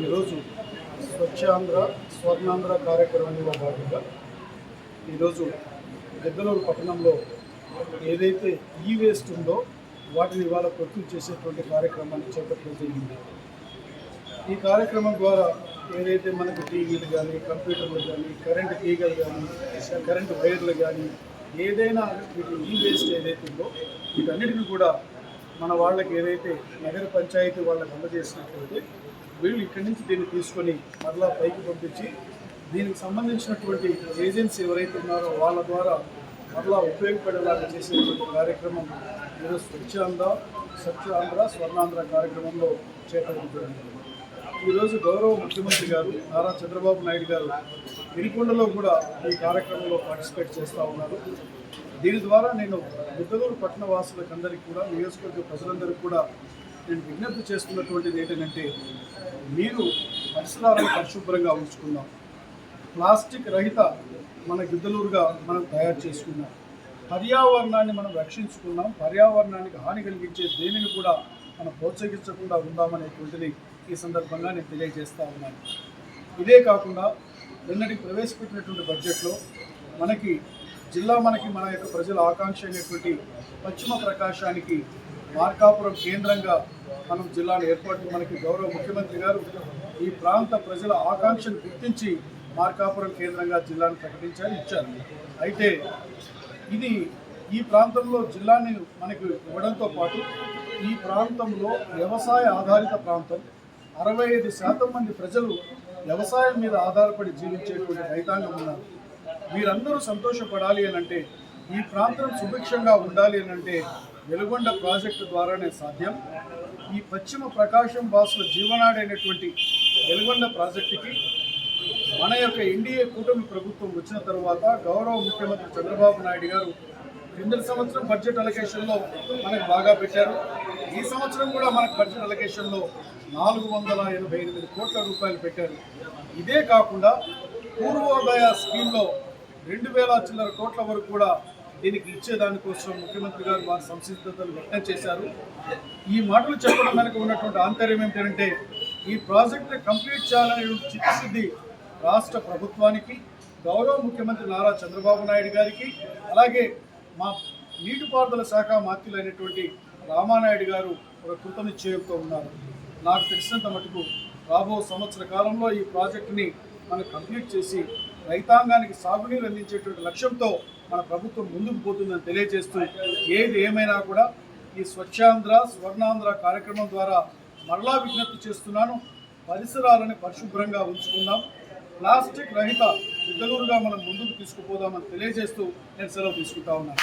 ఈరోజు స్వచ్ఛాంధ్ర స్వర్ణాంధ్ర కార్యక్రమంలో భాగంగా ఈరోజు గిద్దలూరు పట్టణంలో ఏదైతే ఈ వేస్ట్ ఉందో వాటిని ఇవాళ ప్రొక్యూర్ చేసేటువంటి కార్యక్రమాన్ని చేపట్టడం జరిగింది. ఈ కార్యక్రమం ద్వారా ఏదైతే మనకు టీవీలు కానీ, కంప్యూటర్లు కానీ, కరెంటు తీగలు కానీ, కరెంటు వైర్లు కానీ, ఏదైనా వీటి ఈ వేస్ట్ ఏదైతే ఉందో వీటన్నిటిని కూడా మన వాళ్ళకి ఏదైతే నగర పంచాయతీ వాళ్ళకి అందజేసినట్లయితే వీళ్ళు ఇక్కడి నుంచి దీన్ని తీసుకొని మరలా పైకి పంపించి దీనికి సంబంధించినటువంటి ఏజెన్సీ ఎవరైతే ఉన్నారో వాళ్ళ ద్వారా మరలా ఉపయోగపడేలాగా చేసేటువంటి కార్యక్రమం ఈరోజు స్వచ్ఛాంధ్ర స్వర్ణాంధ్ర కార్యక్రమంలో చేపడుతుంది. ఈరోజు గౌరవ ముఖ్యమంత్రి గారు నారా చంద్రబాబు నాయుడు గారు వినుకొండలో కూడా ఈ కార్యక్రమంలో పార్టిసిపేట్ చేస్తూ ఉన్నారు. దీని ద్వారా నేను గిద్దలూరు పట్టణ వాసులకు అందరికీ కూడా, నియోజకవర్గ ప్రజలందరికీ కూడా నేను విజ్ఞప్తి చేస్తున్నటువంటిది ఏంటంటే, మీరు పరిసరాలను పరిశుభ్రంగా ఉంచుకుందాం, ప్లాస్టిక్ రహిత మన గిద్దలూరుగా మనం తయారు చేసుకున్నాం, పర్యావరణాన్ని మనం రక్షించుకున్నాం, పర్యావరణానికి హాని కలిగించే దేనిని కూడా మనం ప్రోత్సహించకుండా ఉందామనేటువంటిది ఈ సందర్భంగా నేను తెలియజేస్తూ ఉన్నాను. ఇదే కాకుండా నిన్నటికి ప్రవేశపెట్టినటువంటి బడ్జెట్లో మనకి మన యొక్క ప్రజల ఆకాంక్ష అయినటువంటి పశ్చిమ ప్రకాశానికి మార్కాపురం కేంద్రంగా మనం జిల్లాను ఏర్పాటు మనకి గౌరవ ముఖ్యమంత్రి గారు ఈ ప్రాంత ప్రజల ఆకాంక్షను గుర్తించి మార్కాపురం కేంద్రంగా జిల్లాను ఇచ్చారు. అయితే ఇది ఈ ప్రాంతంలో జిల్లాని మనకు ఇవ్వడంతో పాటు ఈ ప్రాంతంలో వ్యవసాయ ఆధారిత ప్రాంతం, 65% మంది ప్రజలు వ్యవసాయం మీద ఆధారపడి జీవించేటువంటి రైతాంగం ఉన్నారు. వీరందరూ సంతోషపడాలి అనంటే, ఈ ప్రాంతం సుభిక్షంగా ఉండాలి అనంటే వెలుగొండ ప్రాజెక్టు ద్వారానే సాధ్యం. ఈ పశ్చిమ ప్రకాశం వాసుల జీవనాడైనటువంటి వెలుగొండ ప్రాజెక్టుకి మన యొక్క ఎన్డీఏ కూటమి ప్రభుత్వం వచ్చిన తర్వాత గౌరవ ముఖ్యమంత్రి చంద్రబాబు నాయుడు గారు కిందటి సంవత్సరం బడ్జెట్ అలొకేషన్లో మనకు బాగా పెట్టారు. ఈ సంవత్సరం కూడా మనకు బడ్జెట్ అలొకేషన్లో 488 కోట్ల రూపాయలు పెట్టారు. ఇదే కాకుండా పూర్వోదయ స్కీమ్లో 2000 చిల్లర కోట్ల వరకు కూడా దీనికి ఇచ్చేదానికోసం ముఖ్యమంత్రి గారు వారి సంసిద్ధతలు వ్యక్తం చేశారు. ఈ మాటలు చెప్పడం వెనక ఉన్నటువంటి ఆంతర్యం ఏమిటంటే, ఈ ప్రాజెక్టుని కంప్లీట్ చేయాలనే చిత్తశుద్ధి రాష్ట్ర ప్రభుత్వానికి, గౌరవ ముఖ్యమంత్రి నారా చంద్రబాబు నాయుడు గారికి, అలాగే మా నీటిపారుదల శాఖ మంత్రులైనటువంటి రామానాయుడు గారు ఒక కృతనిశ్చయంతో ఉన్నారు. నాకు తెలిసినంత మటుకు రాబో సంవత్సర కాలంలో ఈ ప్రాజెక్టుని మనం కంప్లీట్ చేసి రైతాంగానికి సాగునీరు అందించేటువంటి లక్ష్యంతో మన ప్రభుత్వం ముందుకు పోతుందని తెలియజేస్తూ, ఏది ఏమైనా కూడా ఈ స్వచ్ఛాంధ్ర స్వర్ణాంధ్ర కార్యక్రమం ద్వారా మరలా విజ్ఞప్తి చేస్తున్నాను, పరిసరాలను పరిశుభ్రంగా ఉంచుకుందాం, ప్లాస్టిక్ రహిత గిద్దలూరుగా మనం ముందుకు తీసుకుపోదామని తెలియజేస్తూ నేను సెలవు తీసుకుంటా ఉన్నాను.